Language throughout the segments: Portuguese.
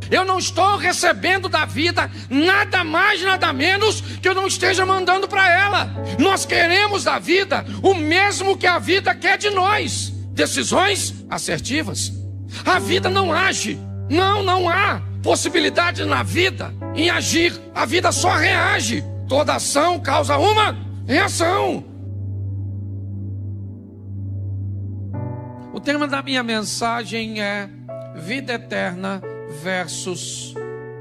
Eu não estou recebendo da vida nada mais, nada menos que eu não esteja mandando para ela. Nós queremos da vida o mesmo que a vida quer de nós. Decisões assertivas. A vida não age. Não há possibilidade na vida em agir. A vida só reage. Toda ação causa uma reação. O tema da minha mensagem é vida eterna versus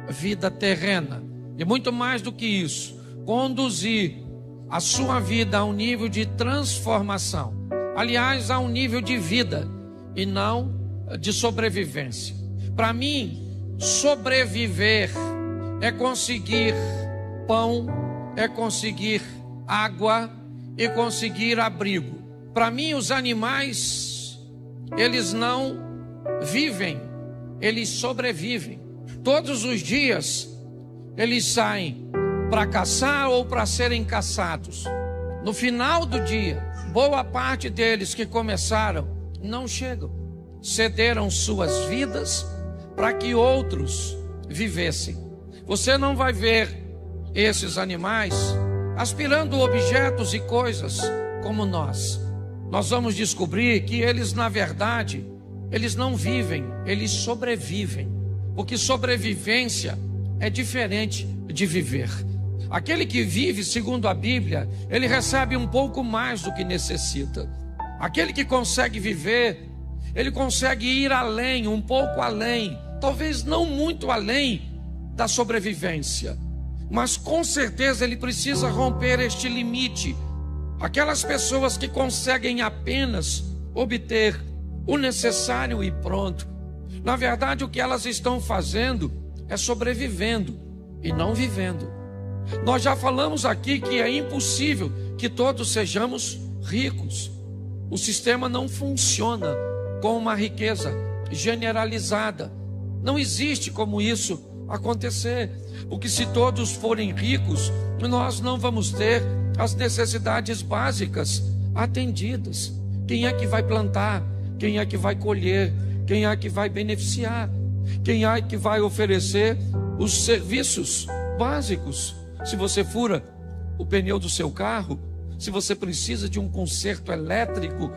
vida terrena. E muito mais do que isso, conduzir a sua vida a um nível de transformação. Aliás, a um nível de vida e não de sobrevivência. Para mim, sobreviver é conseguir pão, é conseguir água e conseguir abrigo. Para mim, os animais, eles não vivem, eles sobrevivem. Todos os dias eles saem para caçar ou para serem caçados. No final do dia, boa parte deles que começaram não chegam. Cederam suas vidas para que outros vivessem. Você não vai ver esses animais aspirando objetos e coisas como nós. Nós vamos descobrir que eles, na verdade, eles não vivem, eles sobrevivem. Porque sobrevivência é diferente de viver. Aquele que vive, segundo a Bíblia, ele recebe um pouco mais do que necessita. Aquele que consegue viver, ele consegue ir além, um pouco além, talvez não muito além da sobrevivência. Mas com certeza ele precisa romper este limite. Aquelas pessoas que conseguem apenas obter o necessário e pronto. Na verdade, o que elas estão fazendo é sobrevivendo e não vivendo. Nós já falamos aqui que é impossível que todos sejamos ricos. O sistema não funciona com uma riqueza generalizada. Não existe como isso acontecer. Porque se todos forem ricos, nós não vamos ter as necessidades básicas atendidas. Quem é que vai plantar? Quem é que vai colher? Quem é que vai beneficiar? Quem é que vai oferecer os serviços básicos? Se você fura o pneu do seu carro, se você precisa de um conserto elétrico,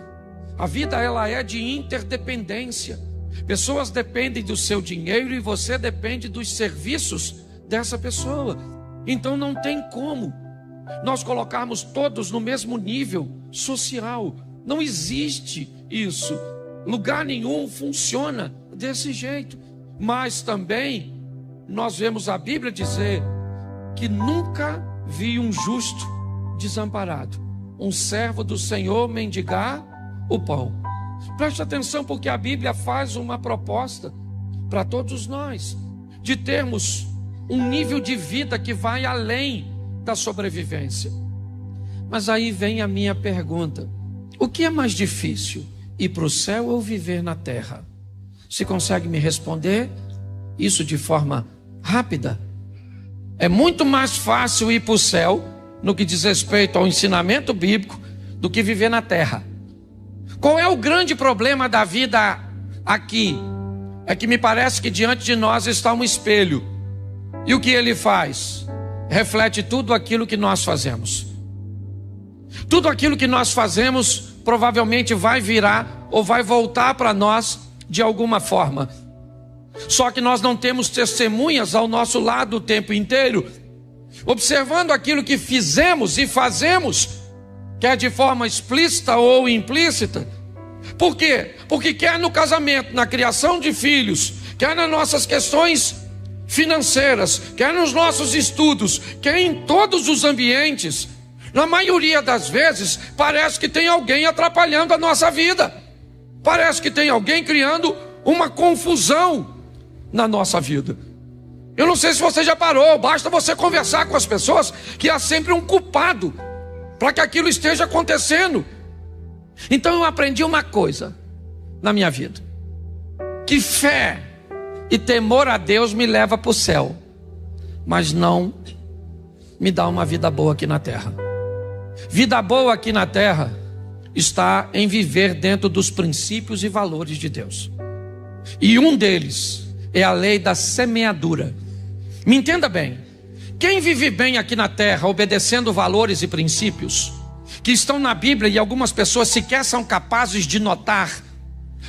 a vida ela é de interdependência. Pessoas dependem do seu dinheiro e você depende dos serviços dessa pessoa. Então não tem como nós colocarmos todos no mesmo nível social. Não existe isso. Lugar nenhum funciona desse jeito. Mas também nós vemos a Bíblia dizer que nunca vi um justo desamparado, um servo do Senhor mendigar o pão. Preste atenção, porque a Bíblia faz uma proposta para todos nós, de termos um nível de vida que vai além da sobrevivência. Mas aí vem a minha pergunta: o que é mais difícil, ir para o céu ou viver na terra? Se consegue me responder isso de forma rápida? É muito mais fácil ir para o céu, no que diz respeito ao ensinamento bíblico, do que viver na terra. Qual é o grande problema da vida aqui? É que me parece que diante de nós está um espelho. E o que ele faz? Reflete tudo aquilo que nós fazemos. Tudo aquilo que nós fazemos provavelmente vai virar ou vai voltar para nós de alguma forma. Só que nós não temos testemunhas ao nosso lado o tempo inteiro, observando aquilo que fizemos e fazemos, quer de forma explícita ou implícita. Por quê? Porque quer no casamento, na criação de filhos, quer nas nossas questões financeiras, quer nos nossos estudos, quer em todos os ambientes, na maioria das vezes, parece que tem alguém atrapalhando a nossa vida. Parece que tem alguém criando uma confusão na nossa vida. Eu não sei se você já parou, basta você conversar com as pessoas, que há sempre um culpado para que aquilo esteja acontecendo. Então eu aprendi uma coisa na minha vida: que fé e temor a Deus me leva para o céu, mas não me dá uma vida boa aqui na terra. Vida boa aqui na terra está em viver dentro dos princípios e valores de Deus. E um deles é a lei da semeadura. Me entenda bem. Quem vive bem aqui na terra, obedecendo valores e princípios que estão na Bíblia e algumas pessoas sequer são capazes de notar,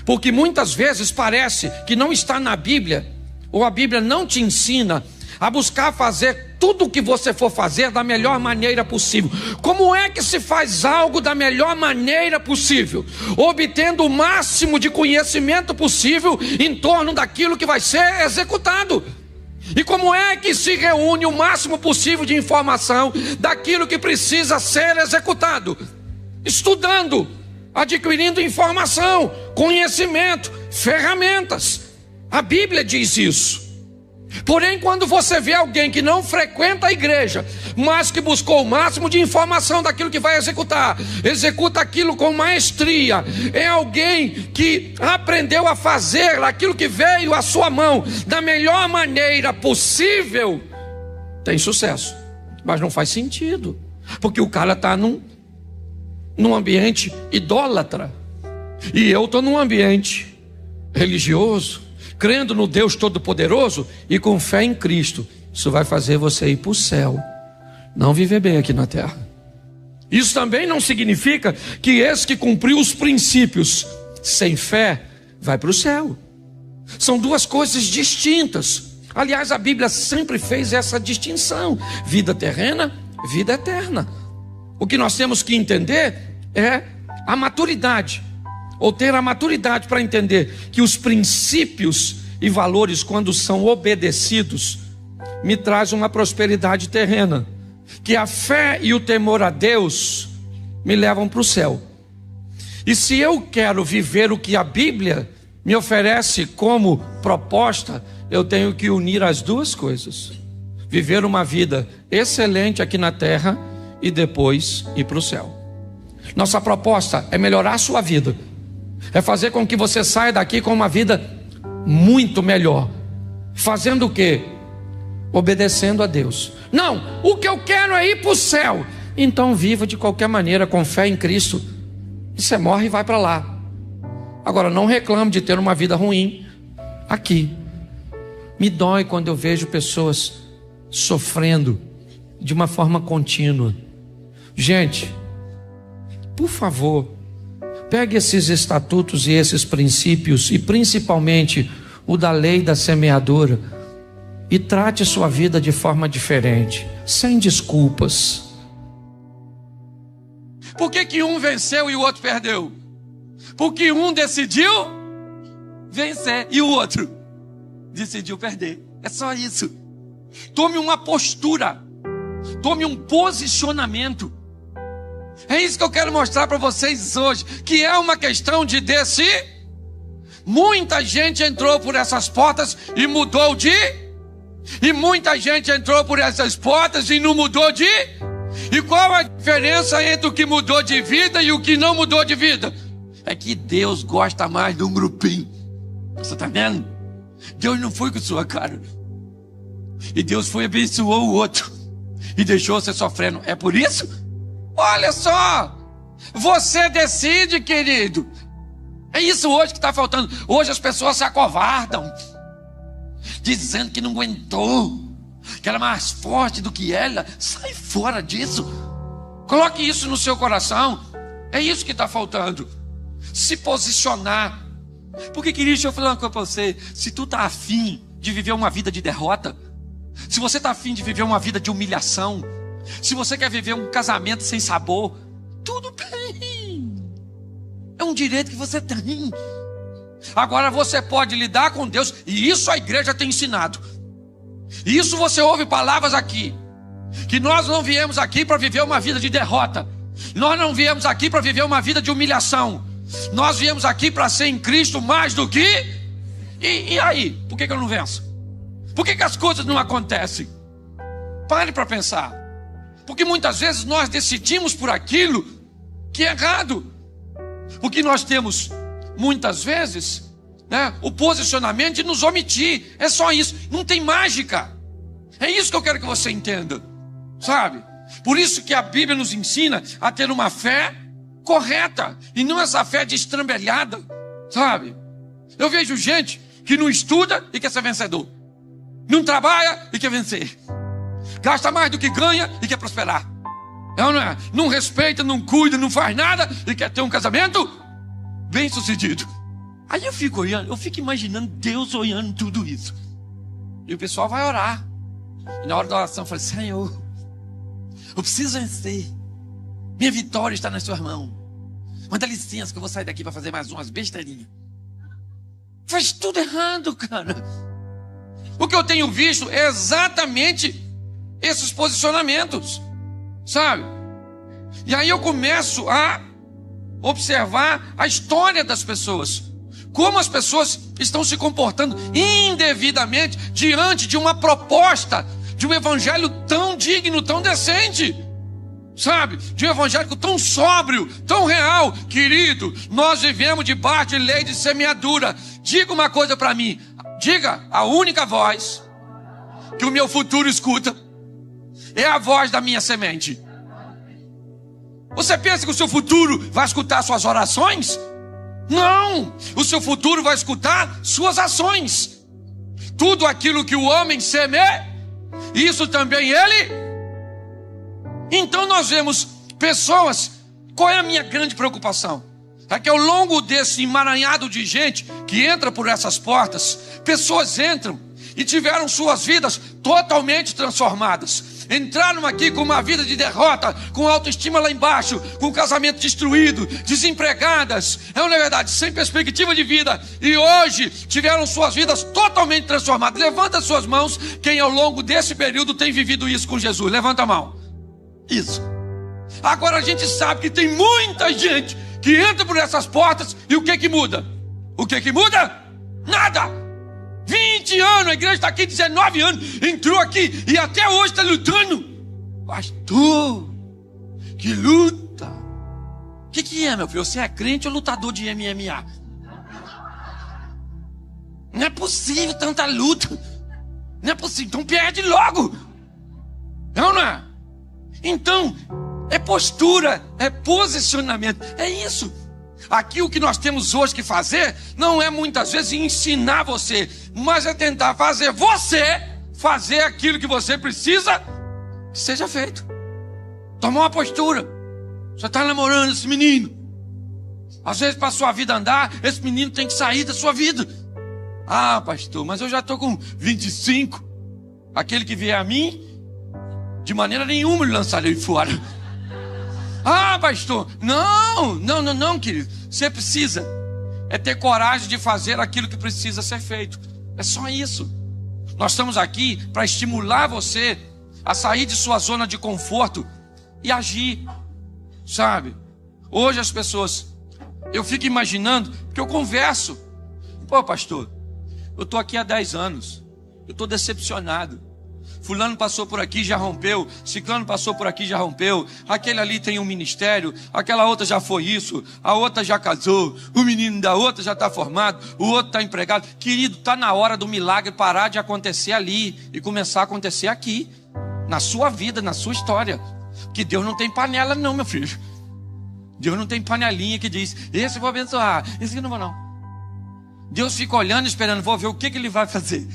porque muitas vezes parece que não está na Bíblia, ou a Bíblia não te ensina a buscar fazer tudo o que você for fazer da melhor maneira possível. Como é que se faz algo da melhor maneira possível? Obtendo o máximo de conhecimento possível em torno daquilo que vai ser executado. E como é que se reúne o máximo possível de informação daquilo que precisa ser executado? Estudando, adquirindo informação, conhecimento, ferramentas. A Bíblia diz isso. Porém, quando você vê alguém que não frequenta a igreja, mas que buscou o máximo de informação daquilo que vai executar, executa aquilo com maestria, é alguém que aprendeu a fazer aquilo que veio à sua mão da melhor maneira possível, tem sucesso. Mas não faz sentido, porque o cara está num ambiente idólatra, e eu estou num ambiente religioso, crendo no Deus Todo-Poderoso e com fé em Cristo. Isso vai fazer você ir para o céu, não viver bem aqui na terra. Isso também não significa que esse que cumpriu os princípios sem fé vai para o céu. São duas coisas distintas. Aliás, a Bíblia sempre fez essa distinção: vida terrena, vida eterna. O que nós temos que entender é a maturidade, ou ter a maturidade para entender que os princípios e valores, quando são obedecidos, me traz uma prosperidade terrena, que a fé e o temor a Deus me levam para o céu. E se eu quero viver o que a Bíblia me oferece como proposta, eu tenho que unir as duas coisas: viver uma vida excelente aqui na terra e depois ir para o céu. Nossa proposta é melhorar a sua vida, é fazer com que você saia daqui com uma vida muito melhor. Fazendo o quê? Obedecendo a Deus. Não, o que eu quero é ir para o céu. Então viva de qualquer maneira, com fé em Cristo, e você morre e vai para lá. Agora, não reclame de ter uma vida ruim aqui. Me dói quando eu vejo pessoas sofrendo de uma forma contínua. Gente, por favor, pegue esses estatutos e esses princípios, e principalmente o da lei da semeadura, e trate sua vida de forma diferente, sem desculpas. Por que um venceu e o outro perdeu? Porque um decidiu vencer e o outro decidiu perder. É só isso. Tome uma postura, tome um posicionamento. É isso que eu quero mostrar para vocês hoje, que é uma questão de decidir. Muita gente entrou por essas portas e mudou de... E muita gente entrou por essas portas e não mudou de... E qual a diferença entre o que mudou de vida e o que não mudou de vida? É que Deus gosta mais de um grupinho. Você está vendo? Deus não foi com sua cara. E Deus foi e abençoou o outro e deixou você sofrendo. É por isso? Olha só, você decide, querido. É isso hoje que está faltando. Hoje as pessoas se acovardam, dizendo que não aguentou, que era mais forte do que ela. Sai fora disso. Coloque isso no seu coração. É isso que está faltando. Se posicionar. Porque, querido, deixa eu falar uma coisa para você. Se tu está afim de viver uma vida de derrota, se você está afim de viver uma vida de humilhação, se você quer viver um casamento sem sabor, tudo bem. É um direito que você tem. Agora você pode lidar com Deus, e isso a igreja tem ensinado. E isso você ouve palavras aqui, que nós não viemos aqui para viver uma vida de derrota. Nós não viemos aqui para viver uma vida de humilhação. Nós viemos aqui para ser em Cristo mais do que... E aí? Por que eu não venço? Por que as coisas não acontecem? Pare para pensar. Porque muitas vezes nós decidimos por aquilo que é errado. Porque nós temos, muitas vezes, o posicionamento de nos omitir. É só isso. Não tem mágica. É isso que eu quero que você entenda. Sabe? Por isso que a Bíblia nos ensina a ter uma fé correta. E não essa fé destrambelhada. Sabe? Eu vejo gente que não estuda e quer ser vencedor. Não trabalha e quer vencer. Gasta mais do que ganha e quer prosperar. É ou não é? Não respeita, não cuida, não faz nada e quer ter um casamento bem sucedido. Aí eu fico olhando, eu fico imaginando Deus olhando tudo isso. E o pessoal vai orar. E na hora da oração eu falei: Senhor, eu preciso vencer. Minha vitória está nas suas mãos. Mas dá licença que eu vou sair daqui para fazer mais umas besteirinhas. Faz tudo errado, cara. O que eu tenho visto é exatamente esses posicionamentos, sabe? E aí eu começo a observar a história das pessoas. Como as pessoas estão se comportando indevidamente diante de uma proposta de um evangelho tão digno, tão decente, sabe? De um evangelho tão sóbrio, tão real. Querido, nós vivemos debaixo de lei de semeadura. Diga uma coisa para mim. Diga: a única voz que o meu futuro escuta é a voz da minha semente. Você pensa que o seu futuro vai escutar suas orações? Não, o seu futuro vai escutar suas ações. Tudo aquilo que o homem semeia, isso também ele. Então nós vemos pessoas. Qual é a minha grande preocupação? É que ao longo desse emaranhado de gente que entra por essas portas, pessoas entram e tiveram suas vidas totalmente transformadas. Entraram aqui com uma vida de derrota, com autoestima lá embaixo, com casamento destruído, desempregadas, não é verdade, sem perspectiva de vida. E hoje tiveram suas vidas totalmente transformadas. Levanta suas mãos quem ao longo desse período tem vivido isso com Jesus. Levanta a mão. Isso. Agora a gente sabe que tem muita gente que entra por essas portas e o que que muda? O que que muda? Nada. 20 anos, a igreja está aqui 19 anos, entrou aqui e até hoje está lutando. Pastor, que luta. O que é, meu filho? Você é crente ou lutador de MMA? Não é possível tanta luta. Não é possível, então perde logo. Não é? Então, é postura, é posicionamento, é isso. Aqui o que nós temos hoje que fazer não é muitas vezes ensinar você, mas é tentar fazer você fazer aquilo que você precisa que seja feito. Tomar uma postura. Você está namorando esse menino. Às vezes para a sua vida andar, esse menino tem que sair da sua vida. Ah, pastor, mas eu já estou com 25. Aquele que vier a mim, de maneira nenhuma lhe lançarei fora. Ah, pastor, não, querido. Você precisa ter coragem de fazer aquilo que precisa ser feito. É só isso. Nós estamos aqui para estimular você a sair de sua zona de conforto e agir, sabe? Hoje as pessoas, eu fico imaginando, porque eu converso. Pô, pastor, eu estou aqui há 10 anos, eu estou decepcionado. Fulano passou por aqui, já rompeu. Ciclano passou por aqui, já rompeu. Aquele ali tem um ministério. Aquela outra já foi isso. A outra já casou. O menino da outra já está formado. O outro está empregado. Querido, está na hora do milagre parar de acontecer ali e começar a acontecer aqui. Na sua vida, na sua história. Porque Deus não tem panela não, meu filho. Deus não tem panelinha que diz: esse eu vou abençoar, esse aqui não vou não. Deus fica olhando, esperando, vou ver o que ele vai fazer.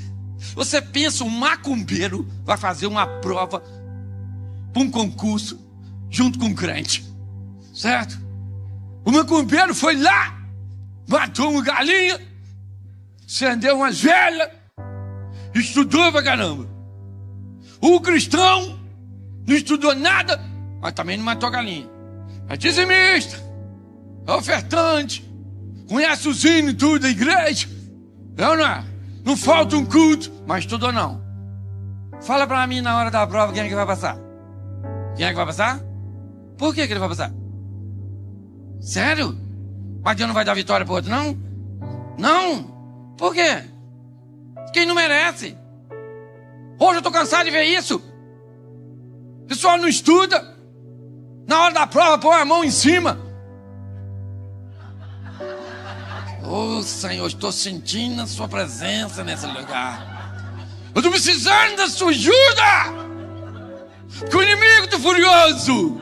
Você pensa, um macumbeiro vai fazer uma prova para um concurso junto com um crente, certo? O macumbeiro foi lá, matou uma galinha, acendeu umas velas, estudou pra caramba. O cristão não estudou nada, mas também não matou a galinha. É dizimista, é ofertante, conhece os hinos e tudo da igreja, não é? Não falta um culto, mas estudou não. Fala para mim na hora da prova quem é que vai passar. Quem é que vai passar? Por que ele vai passar? Sério? Mas Deus não vai dar vitória para outro não? Não. Por quê? Quem não merece. Hoje eu estou cansado de ver isso. O pessoal não estuda. Na hora da prova põe a mão em cima. Oh, Senhor, estou sentindo a sua presença nesse lugar. Eu estou precisando da sua ajuda. Porque o inimigo está furioso.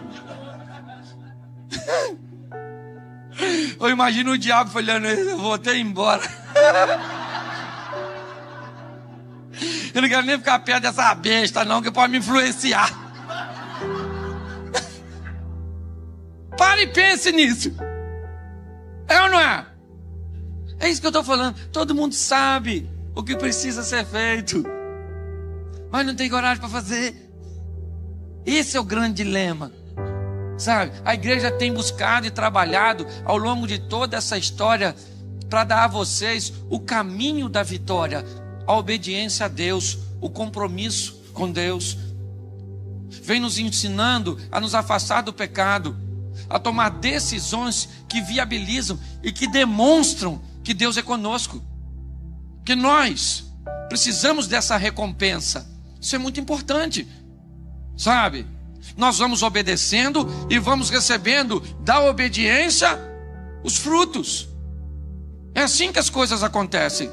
Eu imagino o diabo falando: eu vou até embora. Eu não quero nem ficar perto dessa besta, não, que pode me influenciar. Pare e pense nisso. É ou não é? É isso que eu estou falando. Todo mundo sabe o que precisa ser feito, mas não tem coragem para fazer. Esse é o grande dilema, sabe? A igreja tem buscado e trabalhado ao longo de toda essa história para dar a vocês o caminho da vitória, a obediência a Deus, o compromisso com Deus. Vem nos ensinando a nos afastar do pecado, a tomar decisões que viabilizam e que demonstram que Deus é conosco, que nós precisamos dessa recompensa. Isso é muito importante, sabe? Nós vamos obedecendo e vamos recebendo da obediência os frutos. É assim que as coisas acontecem,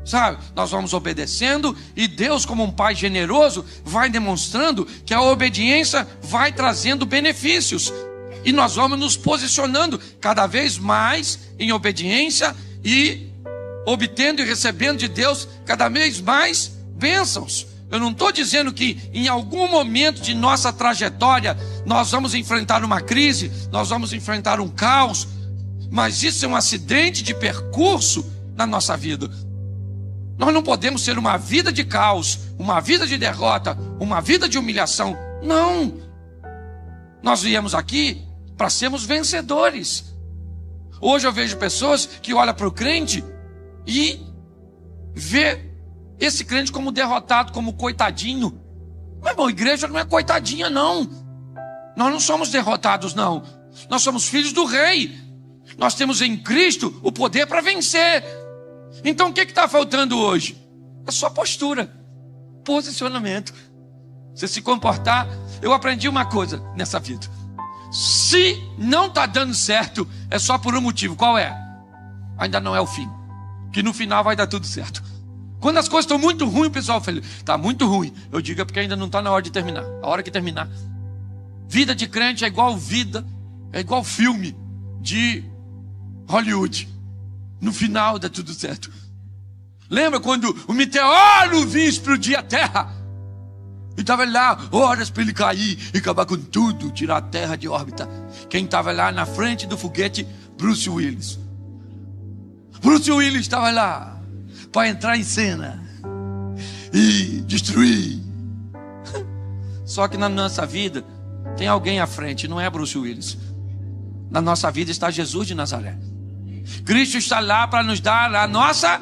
sabe? Nós vamos obedecendo e Deus, como um Pai generoso, vai demonstrando que a obediência vai trazendo benefícios. E nós vamos nos posicionando cada vez mais em obediência e obtendo e recebendo de Deus cada vez mais bênçãos. Eu não estou dizendo que em algum momento de nossa trajetória nós vamos enfrentar uma crise, nós vamos enfrentar um caos, mas isso é um acidente de percurso na nossa vida. Nós não podemos ser uma vida de caos, uma vida de derrota, uma vida de humilhação. Não. Nós viemos aqui para sermos vencedores. Hoje eu vejo pessoas que olham para o crente e vê esse crente como derrotado, como coitadinho. Mas, irmão, a igreja não é coitadinha, não. Nós não somos derrotados, não. Nós somos filhos do rei. Nós temos em Cristo o poder para vencer. Então o que está faltando hoje? É só postura, posicionamento. Você se comportar. Eu aprendi uma coisa nessa vida: se não está dando certo, é só por um motivo. Qual é? Ainda não é o fim. Que no final vai dar tudo certo. Quando as coisas estão muito ruins, o pessoal fala: está muito ruim. Eu digo: é porque ainda não está na hora de terminar. A hora que terminar. Vida de crente é igual filme de Hollywood. No final dá tudo certo. Lembra quando o meteoro vinha explodir a terra? E estava lá horas para ele cair e acabar com tudo, tirar a terra de órbita. Quem estava lá na frente do foguete? Bruce Willis. Bruce Willis estava lá para entrar em cena e destruir. Só que na nossa vida tem alguém à frente, não é Bruce Willis. Na nossa vida está Jesus de Nazaré. Cristo está lá para nos dar a nossa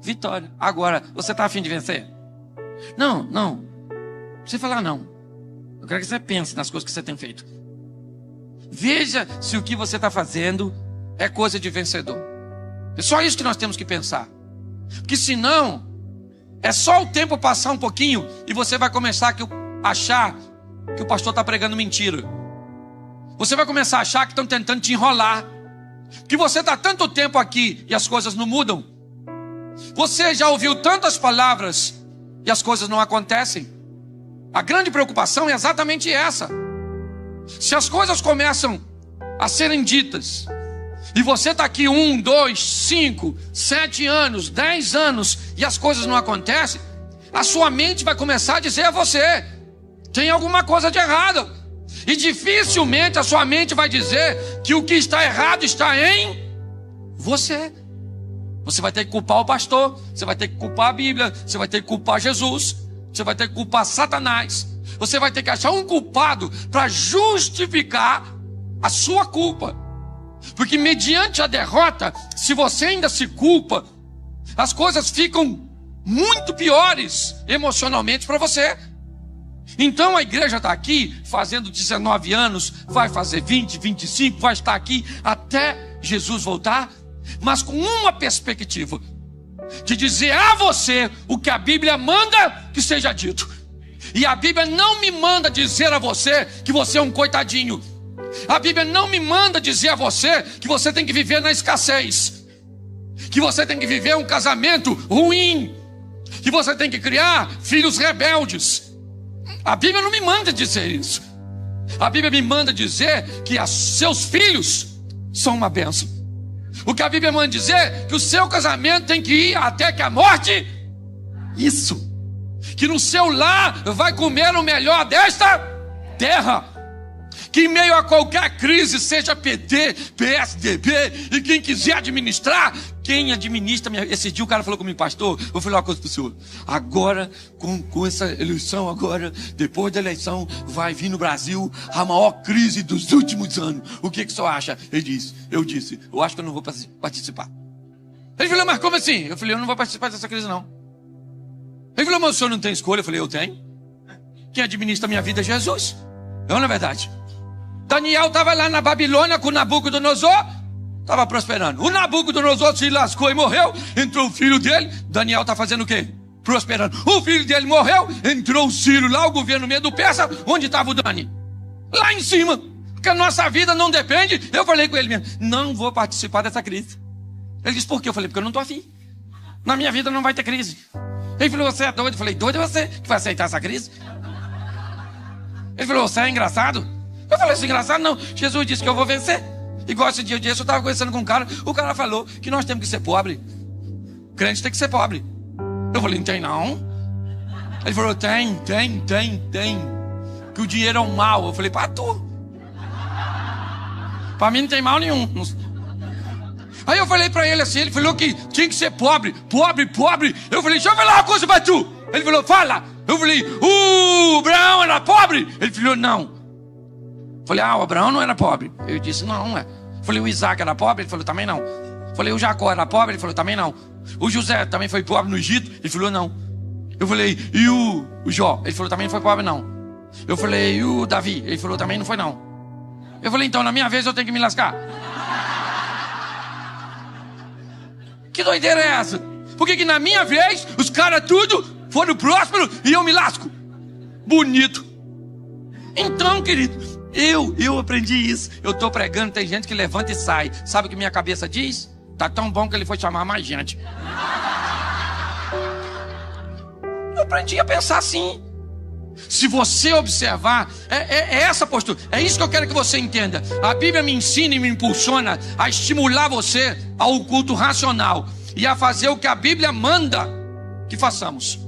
vitória. Agora, você está a fim de vencer? Não. Você falar não. Eu quero que você pense nas coisas que você tem feito. Veja se o que você está fazendo é coisa de vencedor. É só isso que nós temos que pensar. Porque senão, é só o tempo passar um pouquinho e você vai começar a achar que o pastor está pregando mentira. Você vai começar a achar que estão tentando te enrolar. Que você está tanto tempo aqui e as coisas não mudam. Você já ouviu tantas palavras e as coisas não acontecem. A grande preocupação é exatamente essa. Se as coisas começam a serem ditas e você está aqui 1, 2, 5, 7 anos, 10 anos e as coisas não acontecem, a sua mente vai começar a dizer a você: tem alguma coisa de errado. E dificilmente a sua mente vai dizer que o que está errado está em você. Você vai ter que culpar o pastor, você vai ter que culpar a Bíblia, você vai ter que culpar Jesus, você vai ter que culpar Satanás. Você vai ter que achar um culpado para justificar a sua culpa. Porque mediante a derrota, se você ainda se culpa, as coisas ficam muito piores emocionalmente para você. Então a igreja está aqui fazendo 19 anos, vai fazer 20, 25, vai estar aqui até Jesus voltar, mas com uma perspectiva de dizer a você o que a Bíblia manda que seja dito. E a Bíblia não me manda dizer a você que você é um coitadinho. A Bíblia não me manda dizer a você que você tem que viver na escassez, que você tem que viver um casamento ruim, que você tem que criar filhos rebeldes. A Bíblia não me manda dizer isso. A Bíblia me manda dizer que seus filhos são uma bênção. O que a Bíblia manda dizer é que o seu casamento tem que ir até que a morte. Isso. que no seu lar vai comer o melhor desta terra, que em meio a qualquer crise, seja PT, PSDB, e quem quiser administrar, quem administra, esse dia o cara falou comigo, pastor, eu vou falar uma coisa para o senhor, agora, com essa eleição agora, depois da eleição, vai vir no Brasil a maior crise dos últimos anos, o que o senhor acha? Eu disse, eu acho que eu não vou participar. Ele falou, mas como assim? Eu falei, eu não vou participar dessa crise não. Ele falou, mas o senhor não tem escolha? Eu falei, eu tenho. Quem administra a minha vida é Jesus. Não é verdade? Daniel estava lá na Babilônia com Nabucodonosor, estava prosperando. O Nabucodonosor se lascou e morreu, entrou o filho dele. Daniel está fazendo o quê? Prosperando. O filho dele morreu, entrou o Ciro lá, o governo medo persa. Onde estava o Dani? Lá em cima. Porque a nossa vida não depende. Eu falei com ele mesmo, não vou participar dessa crise. Ele disse, por quê? Eu falei, porque eu não estou afim. Na minha vida não vai ter crise. Ele falou, você é doido? Eu falei, doido é você que vai aceitar essa crise? Ele falou, você é engraçado? Eu falei, isso é engraçado? Não, Jesus disse que eu vou vencer. Igual esse dia eu estava conversando com um cara, o cara falou que nós temos que ser pobre. Crente tem que ser pobre. Eu falei, não tem não. Ele falou, tem. Que o dinheiro é um mal. Eu falei, para tu. Para mim não tem mal nenhum. Aí eu falei para ele assim, ele falou que tinha que ser pobre. Eu falei, deixa eu falar uma coisa para tu. Ele falou, fala. Eu falei, o Abraão era pobre? Ele falou, não. Eu falei, o Abraão não era pobre. Eu disse, não, é. Eu falei, o Isaac era pobre? Ele falou, também não. Eu falei, o Jacó era pobre? Ele falou, também não. O José também foi pobre no Egito? Ele falou, não. Eu falei, e o Jó? Ele falou, também não foi pobre, não. Eu falei, e o Davi? Ele falou, também não foi, não. Eu falei, então, na minha vez eu tenho que me lascar. Que doideira é essa? Porque que na minha vez, os caras tudo foram prósperos e eu me lasco. Bonito. Então, querido, eu aprendi isso. Eu estou pregando, tem gente que levanta e sai. Sabe o que minha cabeça diz? Tá tão bom que ele foi chamar mais gente. Eu aprendi a pensar assim. Se você observar, é essa postura. É isso que eu quero que você entenda. A Bíblia me ensina e me impulsiona a estimular você ao culto racional e a fazer o que a Bíblia manda que façamos.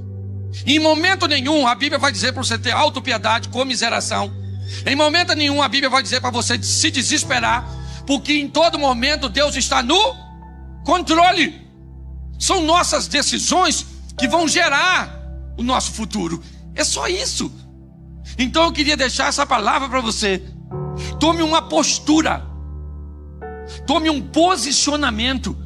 Em momento nenhum a Bíblia vai dizer para você ter autopiedade, comiseração. Em momento nenhum a Bíblia vai dizer para você se desesperar, porque em todo momento Deus está no controle. São nossas decisões que vão gerar o nosso futuro. É só isso. Então eu queria deixar essa palavra para você. Tome uma postura. Tome um posicionamento.